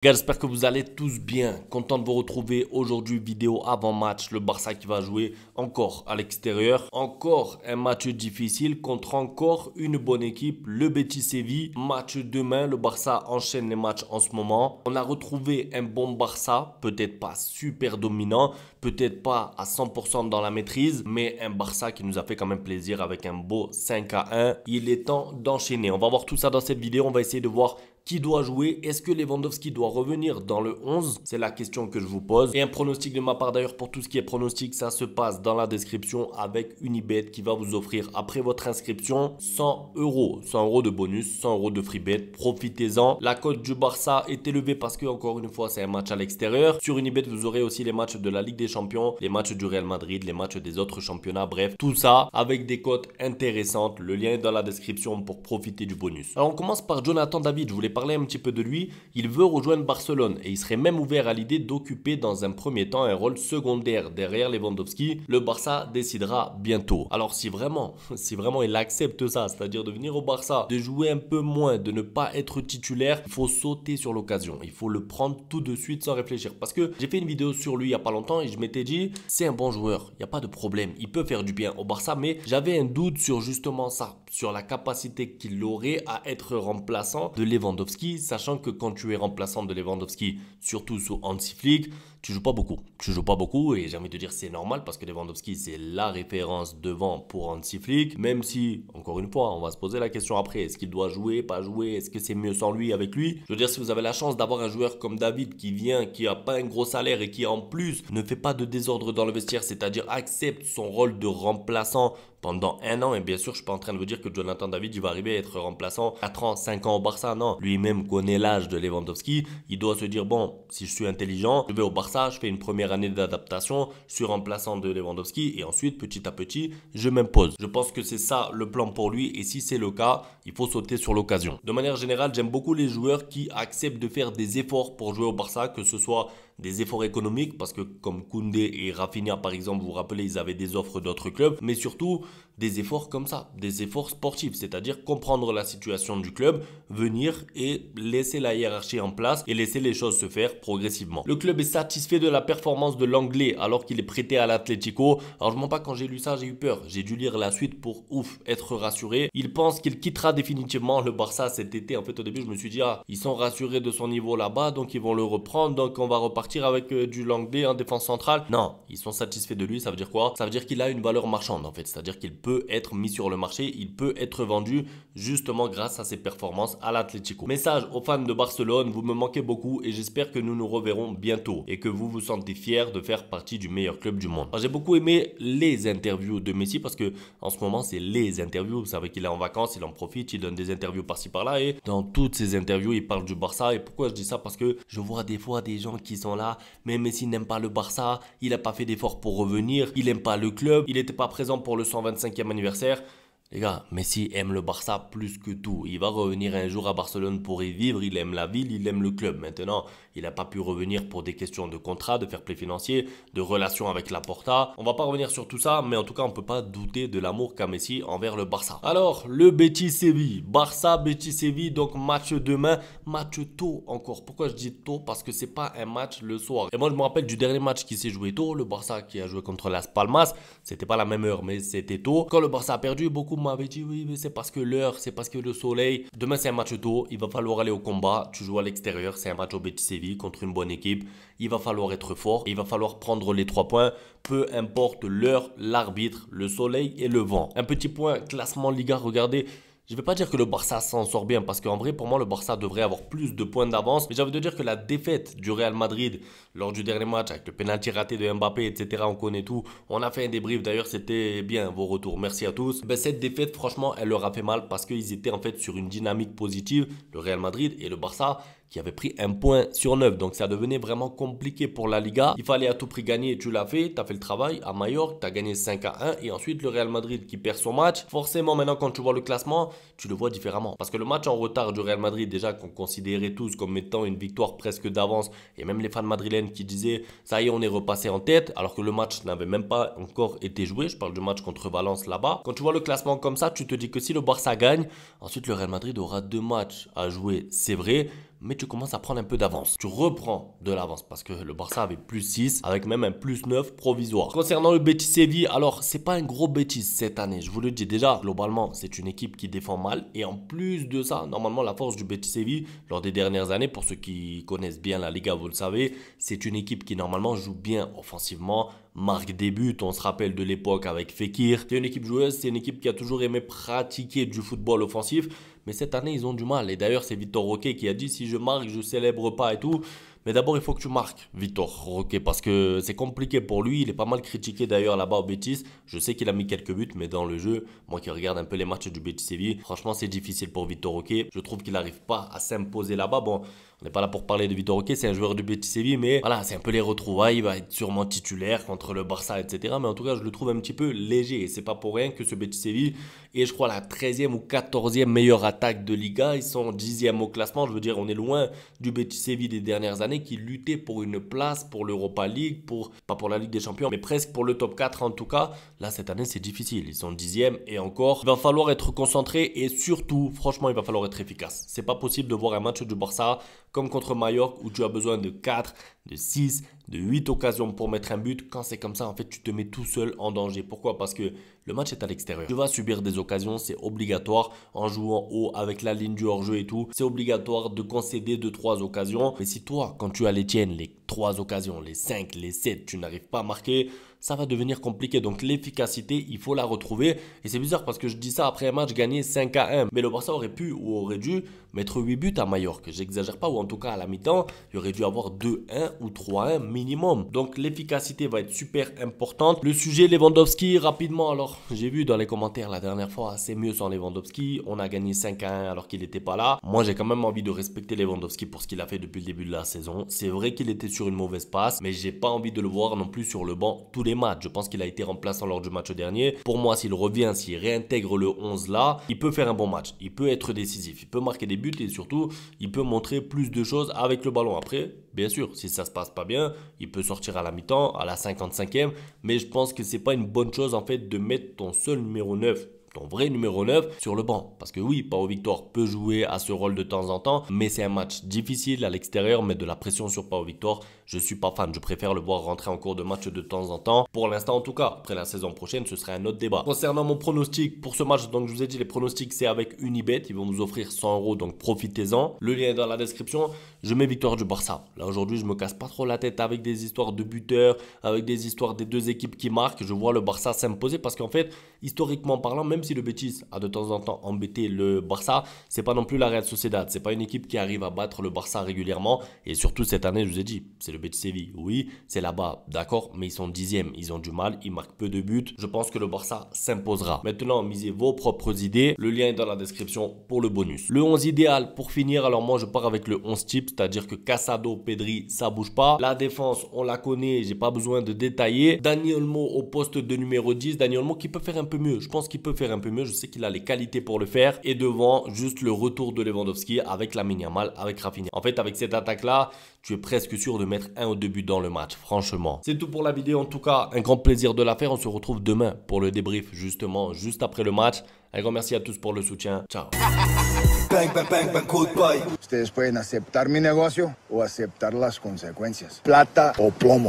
Gars, j'espère que vous allez tous bien. Content de vous retrouver aujourd'hui. Vidéo avant-match. Le Barça qui va jouer encore à l'extérieur. Encore un match difficile contre encore une bonne équipe, le Betis Séville. Match demain. Le Barça enchaîne les matchs en ce moment. On a retrouvé un bon Barça. Peut-être pas super dominant. Peut-être pas à 100% dans la maîtrise. Mais un Barça qui nous a fait quand même plaisir avec un beau 5-1. Il est temps d'enchaîner. On va voir tout ça dans cette vidéo. On va essayer de voir qui doit jouer. Est-ce que Lewandowski doit revenir dans le 11? C'est la question que je vous pose. Et un pronostic de ma part d'ailleurs pour tout ce qui est pronostic, ça se passe dans la description avec Unibet qui va vous offrir après votre inscription 100 euros. 100 euros de bonus, 100 euros de free bet. Profitez-en. La cote du Barça est élevée parce que encore une fois c'est un match à l'extérieur. Sur Unibet vous aurez aussi les matchs de la Ligue des Champions, les matchs du Real Madrid, les matchs des autres championnats. Bref, tout ça avec des cotes intéressantes. Le lien est dans la description pour profiter du bonus. Alors on commence par Jonathan David. Je voulais parler un petit peu de lui. Il veut rejoindre Barcelone et il serait même ouvert à l'idée d'occuper dans un premier temps un rôle secondaire derrière Lewandowski. Le Barça décidera bientôt. Alors si vraiment il accepte ça, c'est-à-dire de venir au Barça, de jouer un peu moins, de ne pas être titulaire, il faut sauter sur l'occasion. Il faut le prendre tout de suite sans réfléchir. Parce que j'ai fait une vidéo sur lui il n'y a pas longtemps et je m'étais dit, c'est un bon joueur, il n'y a pas de problème, il peut faire du bien au Barça, mais j'avais un doute sur justement ça, sur la capacité qu'il aurait à être remplaçant de Lewandowski, sachant que quand tu es remplaçant de Lewandowski, surtout sous Hansi Flick, tu joues pas beaucoup. Tu joues pas beaucoup et j'ai envie de dire c'est normal parce que Lewandowski c'est la référence devant pour Hansi Flick, même si, encore une fois, on va se poser la question après, est-ce qu'il doit jouer, pas jouer, est-ce que c'est mieux sans lui, avec lui? Je veux dire, si vous avez la chance d'avoir un joueur comme David qui vient, qui a pas un gros salaire et qui en plus ne fait pas de désordre dans le vestiaire, c'est-à-dire accepte son rôle de remplaçant pendant un an, et bien sûr je suis pas en train de vous dire que Jonathan David il va arriver à être remplaçant 4 ans, 5 ans au Barça, non, lui-même connaît l'âge de Lewandowski, il doit se dire bon, si je suis intelligent, je vais au Barça, je fais une première année d'adaptation, je suis remplaçant de Lewandowski et ensuite petit à petit je m'impose. Je pense que c'est ça le plan pour lui et si c'est le cas, il faut sauter sur l'occasion. De manière générale, j'aime beaucoup les joueurs qui acceptent de faire des efforts pour jouer au Barça, que ce soit des efforts économiques parce que comme Koundé et Rafinha par exemple, vous vous rappelez, ils avaient des offres d'autres clubs, mais surtout des efforts comme ça, des efforts sportifs, c'est-à-dire comprendre la situation du club, venir et laisser la hiérarchie en place et laisser les choses se faire progressivement. Le club est satisfait de la performance de l'Anglais alors qu'il est prêté à l'Atlético. Alors je ne mens pas, quand j'ai lu ça, j'ai eu peur. J'ai dû lire la suite pour être rassuré. Il pense qu'il quittera définitivement le Barça cet été. En fait, au début, je me suis dit, ils sont rassurés de son niveau là-bas, donc ils vont le reprendre, donc on va repartir avec du Langlais en défense centrale. Non, ils sont satisfaits de lui. Ça veut dire quoi? Ça veut dire qu'il a une valeur marchande en fait, c'est-à-dire qu'il peut être mis sur le marché, il peut être vendu justement grâce à ses performances à l'Atlético. Message aux fans de Barcelone, vous me manquez beaucoup et j'espère que nous nous reverrons bientôt et que vous vous sentez fiers de faire partie du meilleur club du monde. J'ai beaucoup aimé les interviews de Messi parce que en ce moment c'est les interviews, vous savez qu'il est en vacances, il en profite, il donne des interviews par-ci par-là et dans toutes ces interviews il parle du Barça. Et pourquoi je dis ça? Parce que je vois des fois des gens qui sont là, mais Messi n'aime pas le Barça, il n'a pas fait d'effort pour revenir, il n'aime pas le club, il n'était pas présent pour le 125e anniversaire. Les gars, Messi aime le Barça plus que tout. Il va revenir un jour à Barcelone pour y vivre. Il aime la ville, il aime le club. Maintenant, il n'a pas pu revenir pour des questions de contrat, de fair play financier, de relations avec Laporta. On va pas revenir sur tout ça, mais en tout cas, on peut pas douter de l'amour qu'a Messi envers le Barça. Alors, le Betis Séville. Barça, Betis Séville. Donc, match demain. Match tôt encore. Pourquoi je dis tôt? Parce que c'est pas un match le soir. Et moi, je me rappelle du dernier match qui s'est joué tôt. Le Barça qui a joué contre Las Palmas. C'était pas la même heure, mais c'était tôt. Quand le Barça a perdu, beaucoup m'avait dit oui, mais c'est parce que l'heure, c'est parce que le soleil. Demain c'est un match tôt, il va falloir aller au combat. Tu joues à l'extérieur, c'est un match au Betis Séville contre une bonne équipe. Il va falloir être fort, il va falloir prendre les 3 points, peu importe l'heure, l'arbitre, le soleil et le vent. Un petit point classement Liga, regardez. Je ne vais pas dire que le Barça s'en sort bien parce qu'en vrai, pour moi, le Barça devrait avoir plus de points d'avance. Mais j'ai envie de dire que la défaite du Real Madrid lors du dernier match avec le penalty raté de Mbappé, etc., on connaît tout. On a fait un débrief d'ailleurs, c'était bien vos retours. Merci à tous. Ben, cette défaite, franchement, elle leur a fait mal parce qu'ils étaient en fait sur une dynamique positive, le Real Madrid et le Barça, qui avait pris 1 point sur 9. Donc ça devenait vraiment compliqué pour la Liga. Il fallait à tout prix gagner. Tu l'as fait, tu as fait le travail à Majorque, tu as gagné 5-1. Et ensuite le Real Madrid qui perd son match. Forcément maintenant quand tu vois le classement, tu le vois différemment. Parce que le match en retard du Real Madrid, déjà qu'on considérait tous comme étant une victoire presque d'avance. Et même les fans madrilènes qui disaient ça y est on est repassé en tête. Alors que le match n'avait même pas encore été joué. Je parle du match contre Valence là-bas. Quand tu vois le classement comme ça, tu te dis que si le Barça gagne, ensuite le Real Madrid aura 2 matchs à jouer, c'est vrai. mais tu commences à prendre un peu d'avance. Tu reprends de l'avance parce que le Barça avait plus 6 avec même un plus 9 provisoire. Concernant le Betis Séville, alors c'est pas un gros Betis cette année, je vous le dis déjà, globalement c'est une équipe qui défend mal et en plus de ça, normalement la force du Betis Séville lors des dernières années, pour ceux qui connaissent bien la Liga, vous le savez, c'est une équipe qui normalement joue bien offensivement, marque des buts, on se rappelle de l'époque avec Fekir. C'est une équipe joueuse, c'est une équipe qui a toujours aimé pratiquer du football offensif, mais cette année ils ont du mal. Et d'ailleurs c'est Vitor Roque qui a dit si je marque je célèbre pas et tout. Mais d'abord il faut que tu marques Vitor Roque parce que c'est compliqué pour lui, il est pas mal critiqué d'ailleurs là-bas au Betis. Je sais qu'il a mis quelques buts mais dans le jeu, moi qui regarde un peu les matchs du Betis Séville, franchement c'est difficile pour Vitor Roque. Je trouve qu'il n'arrive pas à s'imposer là-bas. Bon, on n'est pas là pour parler de Vitor Roque, c'est un joueur du Betis Séville, mais voilà, c'est un peu les retrouvailles, il va être sûrement titulaire contre le Barça, etc. Mais en tout cas, je le trouve un petit peu léger. Et c'est pas pour rien que ce Betis Séville est, je crois, la 13e ou 14e meilleure attaque de Liga. Ils sont 10e au classement. Je veux dire, on est loin du Betis Séville des dernières années qui luttait pour une place pour l'Europa League, pas pour la Ligue des Champions, mais presque pour le top 4 en tout cas. Là, cette année, c'est difficile. Ils sont 10e et encore. Il va falloir être concentré et surtout, franchement, il va falloir être efficace. C'est pas possible de voir un match du Barça comme contre Mallorca où tu as besoin de 4, de 6, de 8 occasions pour mettre un but. Quand c'est comme ça, en fait, tu te mets tout seul en danger. Pourquoi? Parce que le match est à l'extérieur. Tu vas subir des occasions, c'est obligatoire en jouant haut avec la ligne du hors-jeu et tout. C'est obligatoire de concéder 2-3 occasions. Mais si toi, quand tu as les tiennes, les 3 occasions, les 5, les 7, tu n'arrives pas à marquer, ça va devenir compliqué. Donc l'efficacité, il faut la retrouver. Et c'est bizarre parce que je dis ça après un match gagné 5-1. Mais le Barça aurait pu ou aurait dû mettre 8 buts à Mallorca. J'exagère pas, ou en tout cas à la mi-temps, il aurait dû avoir 2-1 ou 3-1 minimum. Donc l'efficacité va être super importante. Le sujet Lewandowski, rapidement, alors j'ai vu dans les commentaires la dernière fois, c'est mieux sans Lewandowski. On a gagné 5-1 alors qu'il n'était pas là. Moi j'ai quand même envie de respecter Lewandowski pour ce qu'il a fait depuis le début de la saison. C'est vrai qu'il était sur une mauvaise passe, mais j'ai pas envie de le voir non plus sur le banc tous les matchs. Je pense qu'il a été remplaçant lors du match dernier. Pour moi, s'il revient, s'il réintègre le 11 là, il peut faire un bon match. Il peut être décisif. Il peut marquer des buts et surtout, il peut montrer plus de choses avec le ballon. Après, bien sûr, si ça se passe pas bien, il peut sortir à la mi-temps, à la 55e. Mais je pense que c'est pas une bonne chose en fait de mettre ton seul numéro 9, ton vrai numéro 9 sur le banc. Parce que oui, Pau Victor peut jouer à ce rôle de temps en temps, mais c'est un match difficile à l'extérieur, mettre de la pression sur Pau Victor. Je suis pas fan, je préfère le voir rentrer en cours de match de temps en temps. Pour l'instant en tout cas, après la saison prochaine, ce serait un autre débat. Concernant mon pronostic pour ce match, donc je vous ai dit les pronostics c'est avec Unibet, ils vont nous offrir 100 €, donc profitez-en. Le lien est dans la description. Je mets victoire du Barça. Là aujourd'hui, je me casse pas trop la tête avec des histoires de buteurs, avec des histoires des deux équipes qui marquent. Je vois le Barça s'imposer parce qu'en fait, historiquement parlant, même si le Betis a de temps en temps embêté le Barça, c'est pas non plus la Real Sociedad. C'est pas une équipe qui arrive à battre le Barça régulièrement. Et surtout cette année, je vous ai dit, c'est le Betis Séville. Oui, c'est là-bas, d'accord, mais ils sont 10e. Ils ont du mal, ils marquent peu de buts. Je pense que le Barça s'imposera. Maintenant, misez vos propres idées. Le lien est dans la description pour le bonus. Le 11 idéal pour finir. Alors moi, je pars avec le 11 type, c'est-à-dire que Casado, Pedri, ça bouge pas. La défense, on la connaît, j'ai pas besoin de détailler. Dani Olmo au poste de numéro 10. Dani Olmo qui peut faire un peu mieux. Je pense qu'il peut faire un peu mieux. Je sais qu'il a les qualités pour le faire. Et devant, juste le retour de Lewandowski avec Lamine Yamal, avec Rafinha. En fait, avec cette attaque-là, tu es presque sûr de mettre 1 ou 2 buts dans le match, franchement. C'est tout pour la vidéo. En tout cas, un grand plaisir de la faire. On se retrouve demain pour le débrief, justement, juste après le match. Un grand merci à tous pour le soutien. Ciao. Bang, bang, bang, bang, goodbye. Ustedes pueden aceptar mi negocio o aceptar las consecuencias. Plata o plomo.